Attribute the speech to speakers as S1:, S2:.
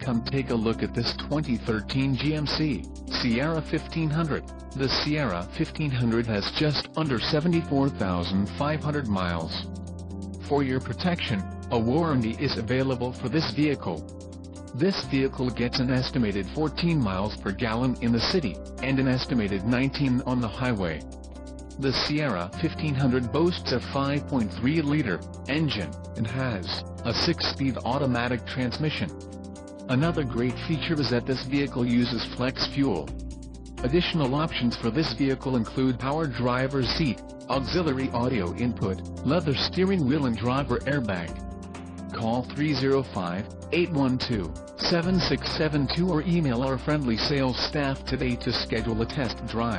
S1: Come take a look at this 2013 GMC Sierra 1500. The Sierra 1500 has just under 74,500 miles. For your protection, a warranty is available for this vehicle. This vehicle gets an estimated 14 miles per gallon in the city, and an estimated 19 on the highway. The Sierra 1500 boasts a 5.3-liter engine, and has a 6-speed automatic transmission. Another great feature is that this vehicle uses flex fuel. Additional options for this vehicle include power driver's seat, auxiliary audio input, leather steering wheel and driver airbag. Call 305-812-7672 or email our friendly sales staff today to schedule a test drive.